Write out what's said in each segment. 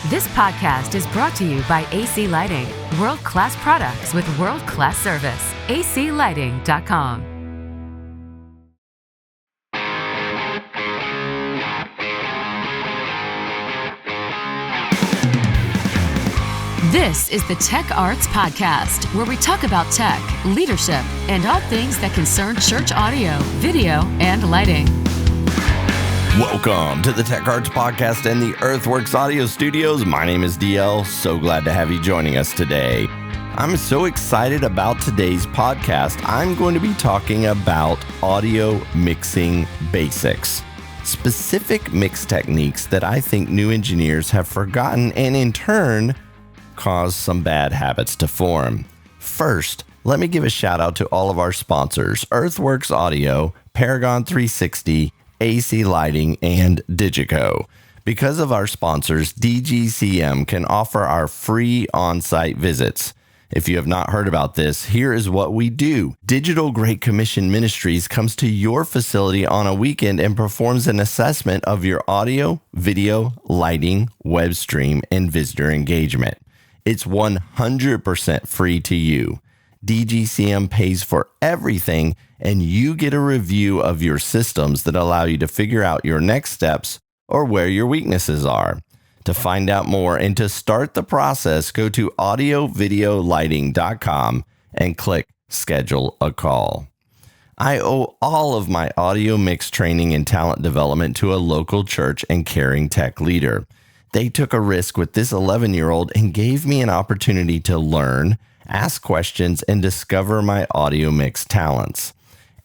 This podcast is brought to you by AC Lighting, world-class products with world-class service. aclighting.com. This is the Tech Arts Podcast, where we talk about tech, leadership, and all things that concern church audio, video, and lighting. Welcome to the Tech Arts Podcast and the Earthworks Audio Studios. My name is DL. So glad to have you joining us today. I'm so excited about today's podcast. I'm going to be talking about audio mixing basics, specific mix techniques that I think new engineers have forgotten and in turn cause some bad habits to form. First, let me give a shout out to all of our sponsors: Earthworks Audio, Paragon 360, AC Lighting, and Digico. Because of our sponsors, DGCM can offer our free on-site visits. If you have not heard about this, here is what we do. Digital Great Commission Ministries comes to your facility on a weekend and performs an assessment of your audio, video, lighting, web stream, and visitor engagement. It's 100% free to you. DGCM pays for everything, and you get a review of your systems that allow you to figure out your next steps or where your weaknesses are. To find out more and to start the process, go to audiovideolighting.com and click Schedule a Call. I owe all of my audio mix training and talent development to a local church and caring tech leader. They took a risk with this 11-year-old and gave me an opportunity to learn, ask questions, and discover my audio mix talents.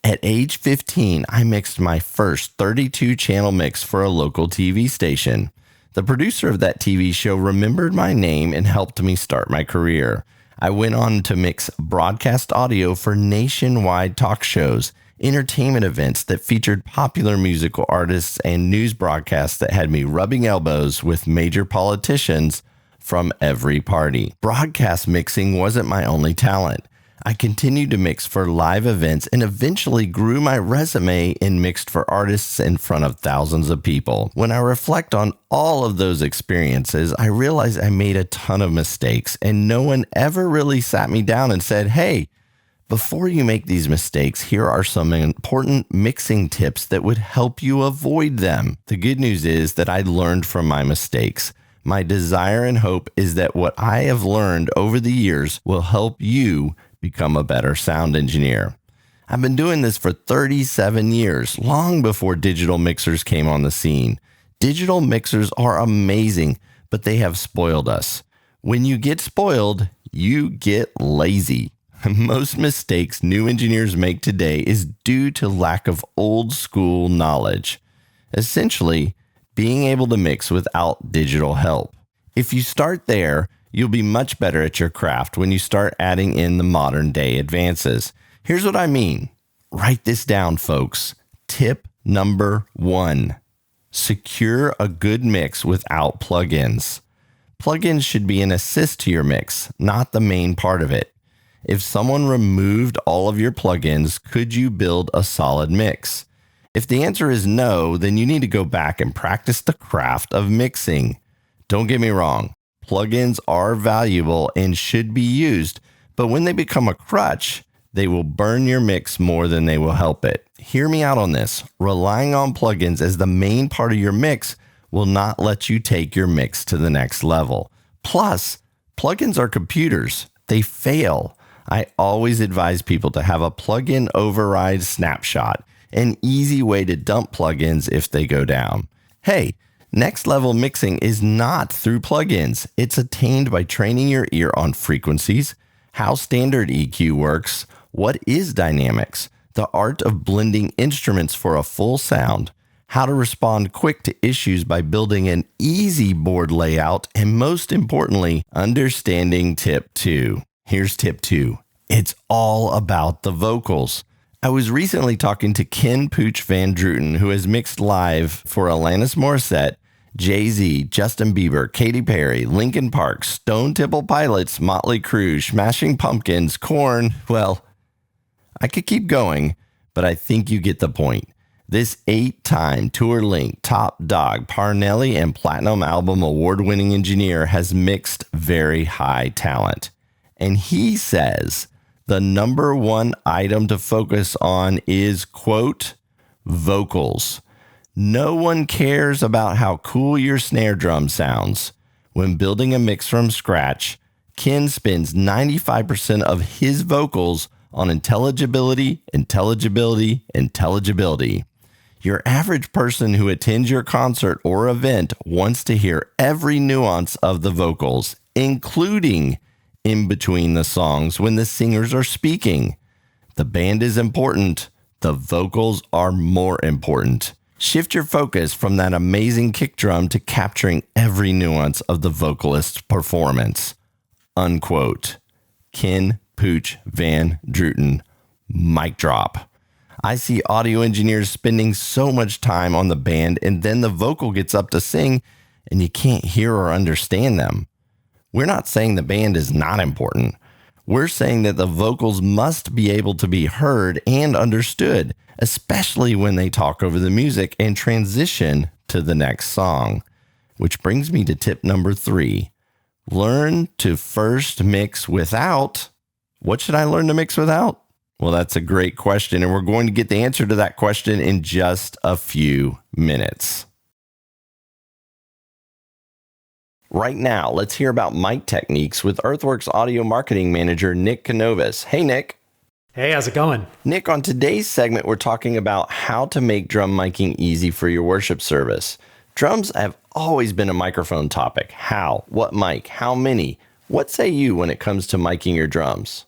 At age 15, I mixed my first 32-channel mix for a local TV station. The producer of that TV show remembered my name and helped me start my career. I went on to mix broadcast audio for nationwide talk shows, entertainment events that featured popular musical artists, and news broadcasts that had me rubbing elbows with major politicians from every party. Broadcast mixing wasn't my only talent. I continued to mix for live events and eventually grew my resume and mixed for artists in front of thousands of people. When I reflect on all of those experiences, I realize I made a ton of mistakes, and no one ever really sat me down and said, "Hey, before you make these mistakes, here are some important mixing tips that would help you avoid them." The good news is that I learned from my mistakes. My desire and hope is that what I have learned over the years will help you become a better sound engineer. I've been doing this for 37 years, long before digital mixers came on the scene. Digital mixers are amazing, but they have spoiled us. When you get spoiled, you get lazy. Most mistakes new engineers make today is due to lack of old school knowledge. Essentially, being able to mix without digital help. If you start there, you'll be much better at your craft when you start adding in the modern day advances. Here's what I mean. Write this down, folks. Tip number 1. Secure a good mix without plugins. Plugins should be an assist to your mix, not the main part of it. If someone removed all of your plugins, could you build a solid mix? If the answer is no, then you need to go back and practice the craft of mixing. Don't get me wrong, plugins are valuable and should be used, but when they become a crutch, they will burn your mix more than they will help it. Hear me out on this. Relying on plugins as the main part of your mix will not let you take your mix to the next level. Plus, plugins are computers. They fail. I always advise people to have a plugin override snapshot, an easy way to dump plugins if they go down. Hey, next level mixing is not through plugins. It's attained by training your ear on frequencies, how standard EQ works, what is dynamics, the art of blending instruments for a full sound, how to respond quick to issues by building an easy board layout, and most importantly, understanding tip 2. Here's tip 2. It's all about the vocals. I was recently talking to Ken Pooch Van Druten, who has mixed live for Alanis Morissette, Jay-Z, Justin Bieber, Katy Perry, Linkin Park, Stone Temple Pilots, Motley Crue, Smashing Pumpkins, Korn. Well, I could keep going, but I think you get the point. This 8-time tour-linked top dog Parnelli and Platinum Album award-winning engineer has mixed very high talent. And he says the number one item to focus on is, quote, vocals. No one cares about how cool your snare drum sounds. When building a mix from scratch, Ken spends 95% of his vocals on intelligibility. Your average person who attends your concert or event wants to hear every nuance of the vocals, including in between the songs when the singers are speaking. The band is important. The vocals are more important. Shift your focus from that amazing kick drum to capturing every nuance of the vocalist's performance. Unquote. Ken Pooch Van Druten. Mic drop. I see audio engineers spending so much time on the band and then the vocal gets up to sing and you can't hear or understand them. We're not saying the band is not important. We're saying that the vocals must be able to be heard and understood, especially when they talk over the music and transition to the next song. Which brings me to tip number 3. Learn to first mix without. What should I learn to mix without? Well, that's a great question, and we're going to get the answer to that question in just a few minutes. Right now, let's hear about mic techniques with Earthworks Audio Marketing Manager Nick Canovas. Hey, Nick. Hey, how's it going? Nick, on today's segment, we're talking about how to make drum miking easy for your worship service. Drums have always been a microphone topic. How? What mic? How many? What say you when it comes to miking your drums?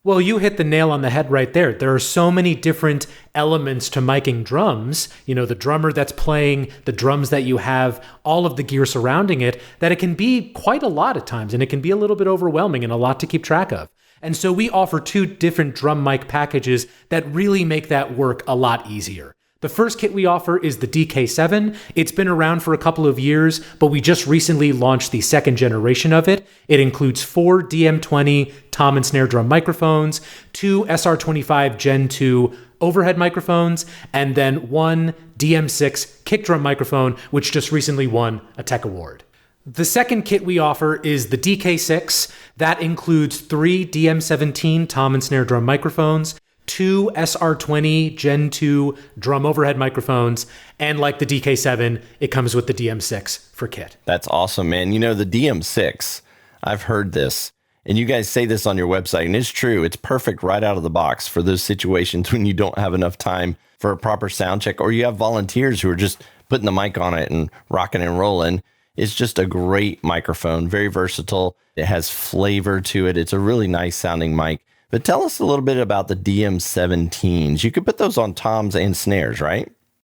Well, you hit the nail on the head right there. There are so many different elements to miking drums, the drummer that's playing, the drums that you have, all of the gear surrounding it, that it can be quite a lot at times, and it can be a little bit overwhelming and a lot to keep track of. And so we offer 2 different drum mic packages that really make that work a lot easier. The first kit we offer is the DK7. It's been around for a couple of years, but we just recently launched the second generation of it. It includes 4 DM20 tom and snare drum microphones, 2 SR25 Gen 2 overhead microphones, and then 1 DM6 kick drum microphone, which just recently won a Tech Award. The second kit we offer is the DK6. That includes 3 DM17 tom and snare drum microphones, 2 SR20 Gen 2 drum overhead microphones, and like the DK7, it comes with the DM6 for kit. That's awesome, man. The DM6, I've heard this, and you guys say this on your website, and it's true. It's perfect right out of the box for those situations when you don't have enough time for a proper sound check, or you have volunteers who are just putting the mic on it and rocking and rolling. It's just a great microphone, very versatile. It has flavor to it. It's a really nice sounding mic. But tell us a little bit about the DM17s. You could put those on toms and snares, right?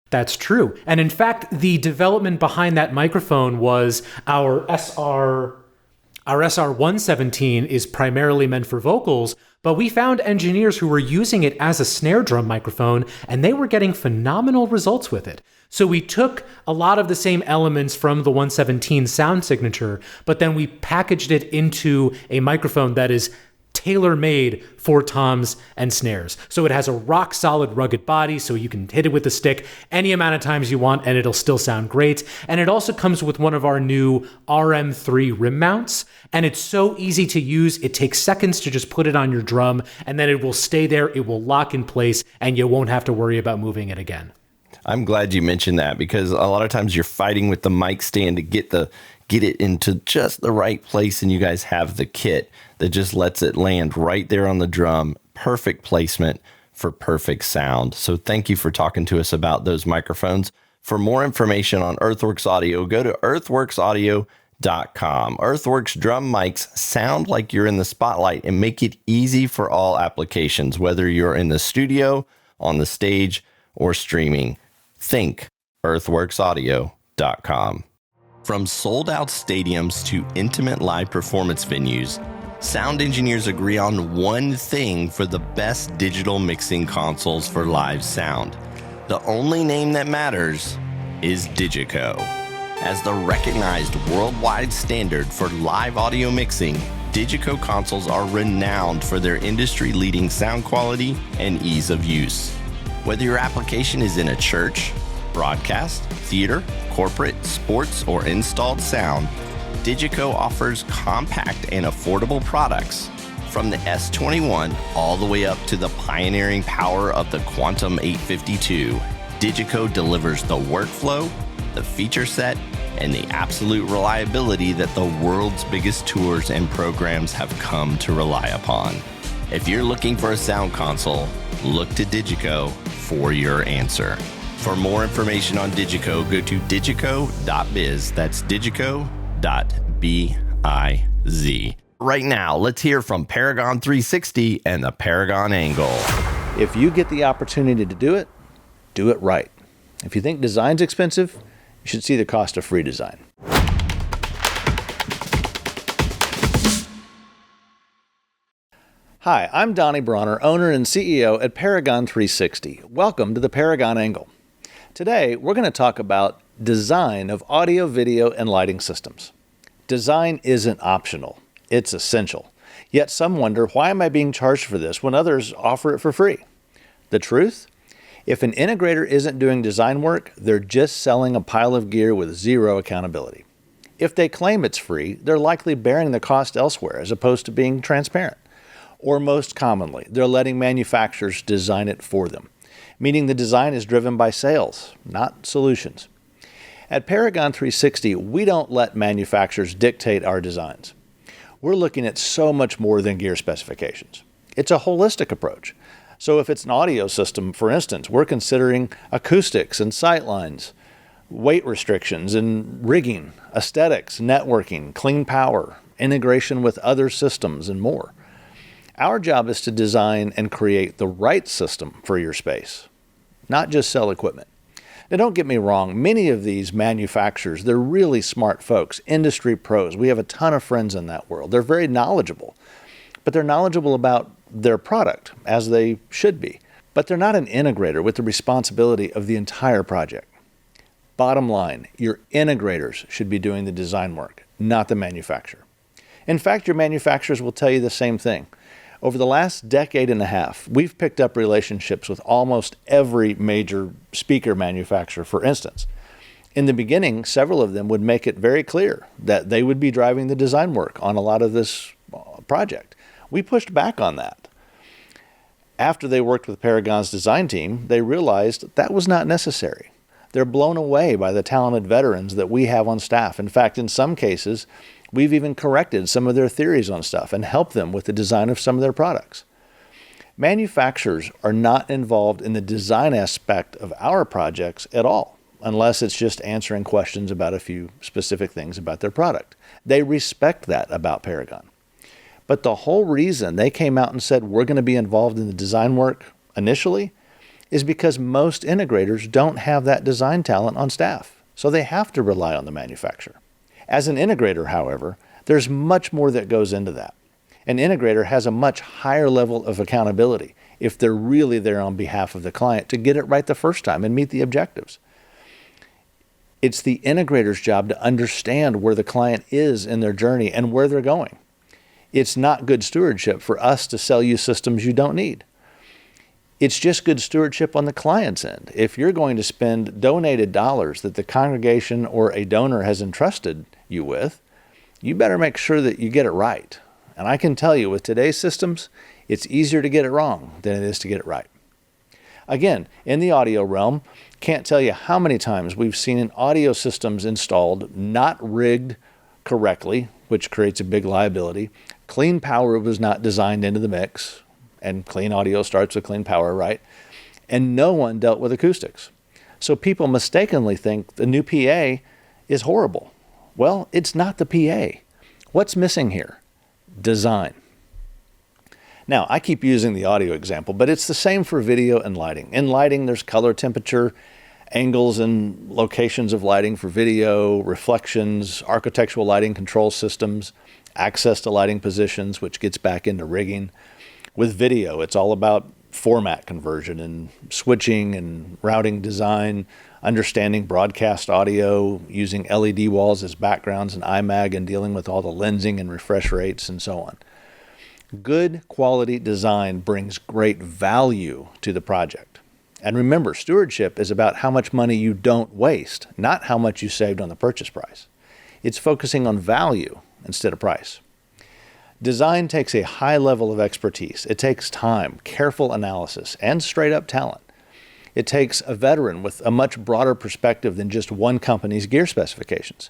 That's true. And in fact, the development behind that microphone was our SR117 is primarily meant for vocals, but we found engineers who were using it as a snare drum microphone, and they were getting phenomenal results with it. So we took a lot of the same elements from the 117 sound signature, but then we packaged it into a microphone that is tailor-made for toms and snares. So it has a rock-solid, rugged body, so you can hit it with a stick any amount of times you want, and it'll still sound great. And it also comes with one of our new RM3 rim mounts, and it's so easy to use. It takes seconds to just put it on your drum, and then it will stay there, it will lock in place, and you won't have to worry about moving it again. I'm glad you mentioned that, because a lot of times you're fighting with the mic stand to get it into just the right place, and you guys have the kit that just lets it land right there on the drum. Perfect placement for perfect sound. So thank you for talking to us about those microphones. For more information on Earthworks Audio, go to earthworksaudio.com. Earthworks drum mics sound like you're in the spotlight and make it easy for all applications, whether you're in the studio, on the stage, or streaming. Think earthworksaudio.com. From sold-out stadiums to intimate live performance venues, sound engineers agree on one thing for the best digital mixing consoles for live sound. The only name that matters is Digico. As the recognized worldwide standard for live audio mixing, Digico consoles are renowned for their industry-leading sound quality and ease of use. Whether your application is in a church, broadcast, theater, corporate, sports, or installed sound, Digico offers compact and affordable products. From the S21 all the way up to the pioneering power of the Quantum 852, Digico delivers the workflow, the feature set, and the absolute reliability that the world's biggest tours and programs have come to rely upon. If you're looking for a sound console, look to Digico for your answer. For more information on Digico, go to digico.biz. That's digico.biz. Right now, let's hear from Paragon 360 and the Paragon Angle. If you get the opportunity to do it right. If you think design's expensive, you should see the cost of free design. Hi, I'm Donnie Bronner, owner and CEO at Paragon 360. Welcome to the Paragon Angle. Today, we're going to talk about design of audio, video, and lighting systems. Design isn't optional. It's essential. Yet some wonder, why am I being charged for this when others offer it for free? The truth? If an integrator isn't doing design work, they're just selling a pile of gear with zero accountability. If they claim it's free, they're likely bearing the cost elsewhere as opposed to being transparent. Or most commonly, they're letting manufacturers design it for them, meaning the design is driven by sales, not solutions. At Paragon 360, we don't let manufacturers dictate our designs. We're looking at so much more than gear specifications. It's a holistic approach. So if it's an audio system, for instance, we're considering acoustics and sightlines, weight restrictions and rigging, aesthetics, networking, clean power, integration with other systems, and more. Our job is to design and create the right system for your space, not just sell equipment. Now, don't get me wrong, many of these manufacturers, they're really smart folks, industry pros. We have a ton of friends in that world. They're very knowledgeable, but they're knowledgeable about their product, as they should be. But they're not an integrator with the responsibility of the entire project. Bottom line, your integrators should be doing the design work, not the manufacturer. In fact, your manufacturers will tell you the same thing. Over the last decade and a half, we've picked up relationships with almost every major speaker manufacturer, for instance. In the beginning, several of them would make it very clear that they would be driving the design work on a lot of this project. We pushed back on that. After they worked with Paragon's design team, they realized that was not necessary. They're blown away by the talented veterans that we have on staff. In fact, in some cases, we've even corrected some of their theories on stuff and helped them with the design of some of their products. Manufacturers are not involved in the design aspect of our projects at all, unless it's just answering questions about a few specific things about their product. They respect that about Paragon. But the whole reason they came out and said we're going to be involved in the design work initially is because most integrators don't have that design talent on staff, so they have to rely on the manufacturer. As an integrator, however, there's much more that goes into that. An integrator has a much higher level of accountability if they're really there on behalf of the client to get it right the first time and meet the objectives. It's the integrator's job to understand where the client is in their journey and where they're going. It's not good stewardship for us to sell you systems you don't need. It's just good stewardship on the client's end. If you're going to spend donated dollars that the congregation or a donor has entrusted you with, you better make sure that you get it right. And I can tell you, with today's systems, it's easier to get it wrong than it is to get it right. Again, in the audio realm, can't tell you how many times we've seen audio systems installed not rigged correctly, which creates a big liability. Clean power was not designed into the mix, and clean audio starts with clean power, right? And no one dealt with acoustics. So people mistakenly think the new PA is horrible. Well, it's not the PA. What's missing here? Design. Now, I keep using the audio example, but it's the same for video and lighting. In lighting, there's color, temperature, angles and locations of lighting for video, reflections, architectural lighting control systems, access to lighting positions, which gets back into rigging. With video, it's all about format conversion and switching and routing design, understanding broadcast audio, using LED walls as backgrounds in iMag, and dealing with all the lensing and refresh rates and so on. Good quality design brings great value to the project. And remember, stewardship is about how much money you don't waste, not how much you saved on the purchase price. It's focusing on value instead of price. Design takes a high level of expertise. It takes time, careful analysis, and straight-up talent. It takes a veteran with a much broader perspective than just one company's gear specifications.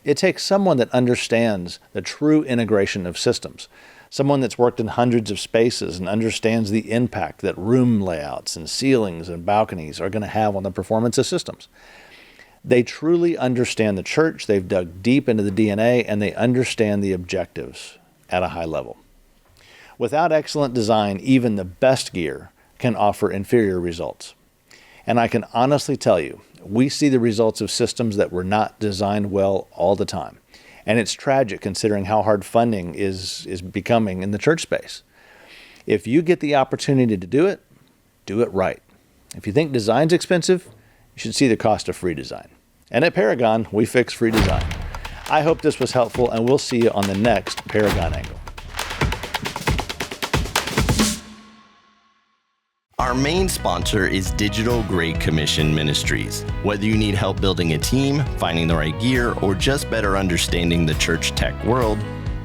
It takes someone that understands the true integration of systems, someone that's worked in hundreds of spaces and understands the impact that room layouts and ceilings and balconies are going to have on the performance of systems. They truly understand the church, they've dug deep into the DNA, and they understand the objectives at a high level. Without excellent design, even the best gear can offer inferior results. And I can honestly tell you, we see the results of systems that were not designed well all the time. And it's tragic considering how hard funding is becoming in the church space. If you get the opportunity to do it right. If you think design's expensive, you should see the cost of free design. And at Paragon, we fix free design. I hope this was helpful, and we'll see you on the next Paragon Angle. Our main sponsor is Digital Great Commission Ministries. Whether you need help building a team, finding the right gear, or just better understanding the church tech world,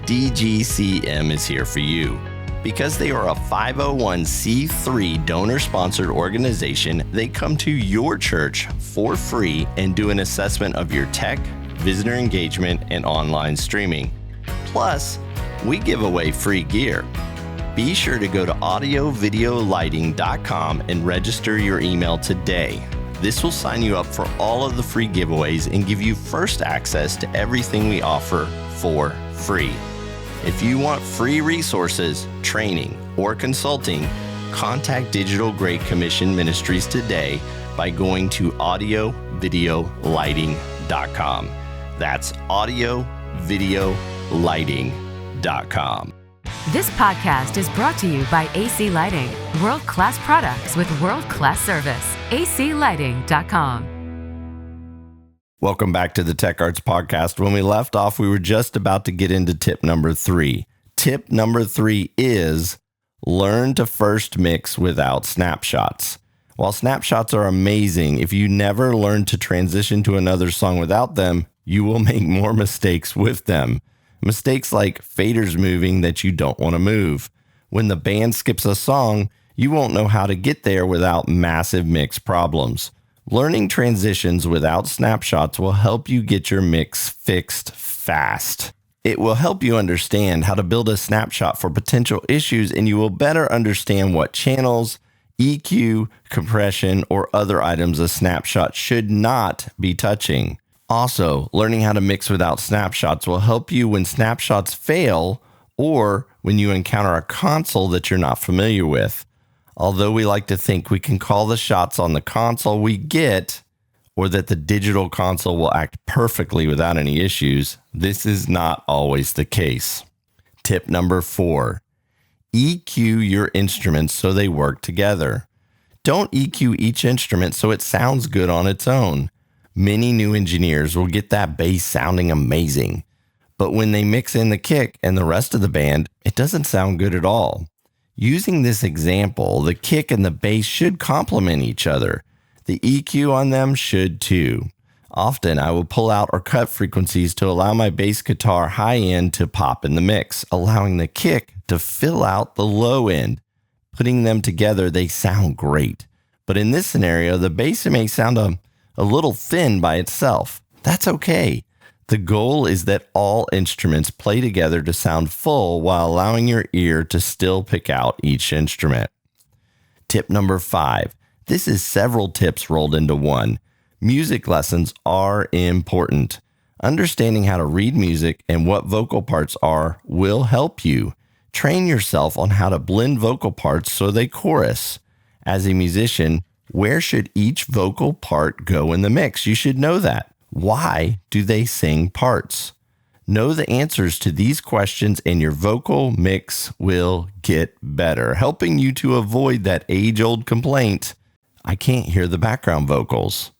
DGCM is here for you. Because they are a 501c3 donor-sponsored organization, they come to your church for free and do an assessment of your tech, visitor engagement, and online streaming. Plus, we give away free gear. Be sure to go to audiovideolighting.com and register your email today. This will sign you up for all of the free giveaways and give you first access to everything we offer for free. If you want free resources, training, or consulting, contact Digital Great Commission Ministries today by going to audiovideolighting.com. That's audiovideolighting.com. This podcast is brought to you by AC Lighting, world-class products with world-class service. aclighting.com. Welcome back to the Tech Arts Podcast. When we left off, we were just about to get into tip number 3. Tip number 3 is learn to first mix without snapshots. While snapshots are amazing, if you never learn to transition to another song without them, you will make more mistakes with them. Mistakes like faders moving that you don't want to move. When the band skips a song, you won't know how to get there without massive mix problems. Learning transitions without snapshots will help you get your mix fixed fast. It will help you understand how to build a snapshot for potential issues, and you will better understand what channels, EQ, compression, or other items a snapshot should not be touching. Also, learning how to mix without snapshots will help you when snapshots fail or when you encounter a console that you're not familiar with. Although we like to think we can call the shots on the console we get, or that the digital console will act perfectly without any issues, this is not always the case. Tip number 4, EQ your instruments so they work together. Don't EQ each instrument so it sounds good on its own. Many new engineers will get that bass sounding amazing, but when they mix in the kick and the rest of the band, it doesn't sound good at all. Using this example, the kick and the bass should complement each other. The EQ on them should too. Often I will pull out or cut frequencies to allow my bass guitar high end to pop in the mix, allowing the kick to fill out the low end. Putting them together, they sound great. But in this scenario, the bass may sound a little thin by itself. That's okay. The goal is that all instruments play together to sound full while allowing your ear to still pick out each instrument. Tip number 5. This is several tips rolled into one. Music lessons are important. Understanding how to read music and what vocal parts are will help you. Train yourself on how to blend vocal parts so they chorus. As a musician, where should each vocal part go in the mix? You should know that. Why do they sing parts? Know the answers to these questions and your vocal mix will get better, helping you to avoid that age-old complaint, I can't hear the background vocals.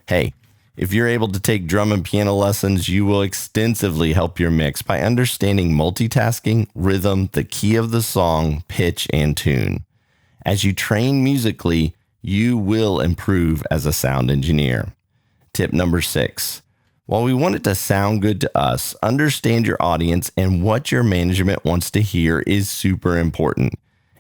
Hey, if you're able to take drum and piano lessons, you will extensively help your mix by understanding multitasking, rhythm, the key of the song, pitch, and tune. As you train musically, You will improve as a sound engineer. Tip number 6. While we want it to sound good to us, understand your audience and what your management wants to hear is super important.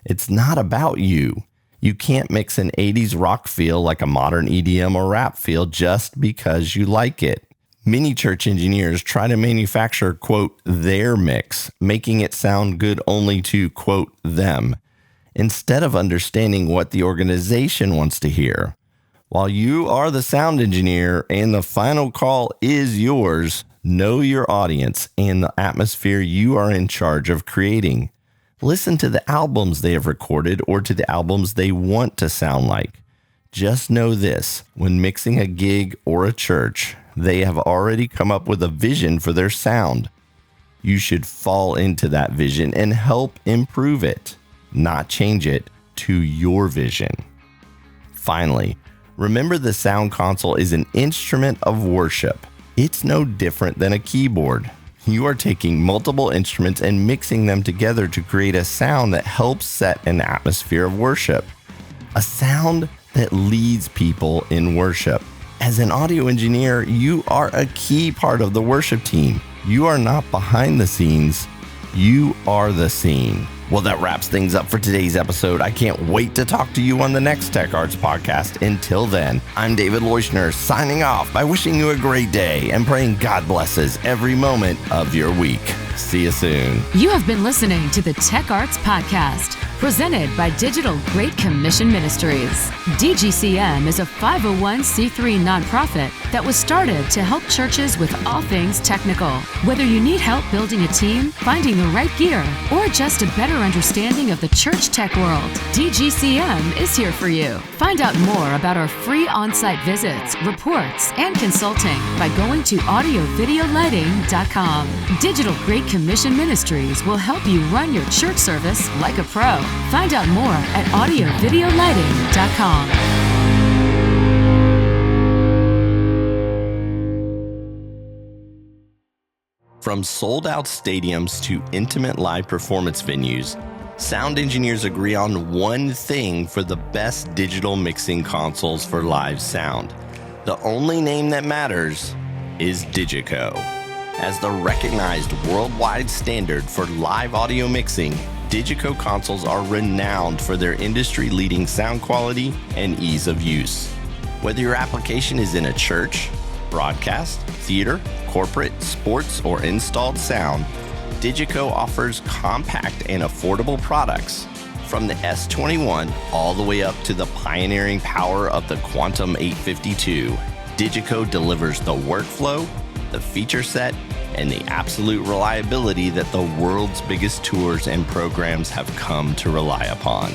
It's not about you. You can't mix an 80s rock feel like a modern EDM or rap feel just because you like it. Many church engineers try to manufacture, quote, their mix, making it sound good only to, quote, them, instead of understanding what the organization wants to hear. While you are the sound engineer and the final call is yours, know your audience and the atmosphere you are in charge of creating. Listen to the albums they have recorded or to the albums they want to sound like. Just know this, when mixing a gig or a church, they have already come up with a vision for their sound. You should fall into that vision and help improve it, not change it to your vision. Finally, remember the sound console is an instrument of worship. It's no different than a keyboard. You are taking multiple instruments and mixing them together to create a sound that helps set an atmosphere of worship. A sound that leads people in worship. As an audio engineer, you are a key part of the worship team. You are not behind the scenes. You are the scene. Well, that wraps things up for today's episode. I can't wait to talk to you on the next Tech Arts podcast. Until then, I'm David Leuschner signing off by wishing you a great day and praying God blesses every moment of your week. See you soon. You have been listening to the Tech Arts Podcast, presented by Digital Great Commission Ministries. DGCM is a 501c3 nonprofit that was started to help churches with all things technical. Whether you need help building a team, finding the right gear, or just a better understanding of the church tech world, DGCM is here for you. Find out more about our free on-site visits, reports, and consulting by going to audiovideolighting.com. Digital Great Commission Ministries will help you run your church service like a pro. Find out more at audiovideolighting.com. From sold-out stadiums to intimate live performance venues, sound engineers agree on one thing for the best digital mixing consoles for live sound. The only name that matters is Digico. As the recognized worldwide standard for live audio mixing, Digico consoles are renowned for their industry-leading sound quality and ease of use. Whether your application is in a church, broadcast, theater, corporate, sports, or installed sound, Digico offers compact and affordable products. From the S21 all the way up to the pioneering power of the Quantum 852, Digico delivers the workflow, the feature set, and the absolute reliability that the world's biggest tours and programs have come to rely upon.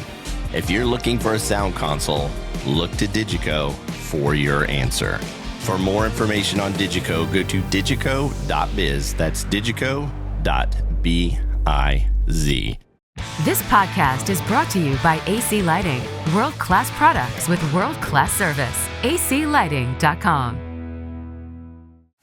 If you're looking for a sound console, look to Digico for your answer. For more information on Digico, go to digico.biz. That's digico.biz. This podcast is brought to you by AC Lighting, world-class products with world-class service. aclighting.com.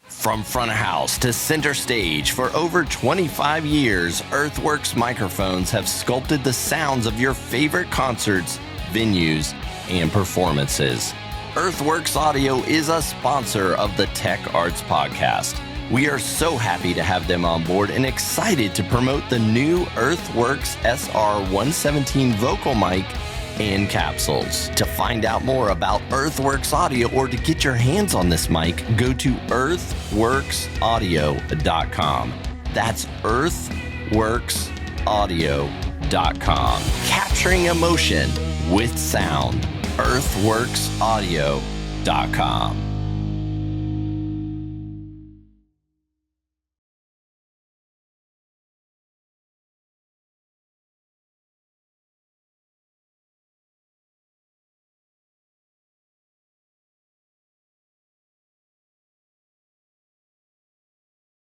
From front of house to center stage, for over 25 years, Earthworks microphones have sculpted the sounds of your favorite concerts, venues, and performances. Earthworks Audio is a sponsor of the Tech Arts Podcast. We are so happy to have them on board and excited to promote the new Earthworks SR117 vocal mic and capsules. To find out more about Earthworks Audio or to get your hands on this mic, go to earthworksaudio.com. That's earthworksaudio.com. Capturing emotion with sound. earthworksaudio.com.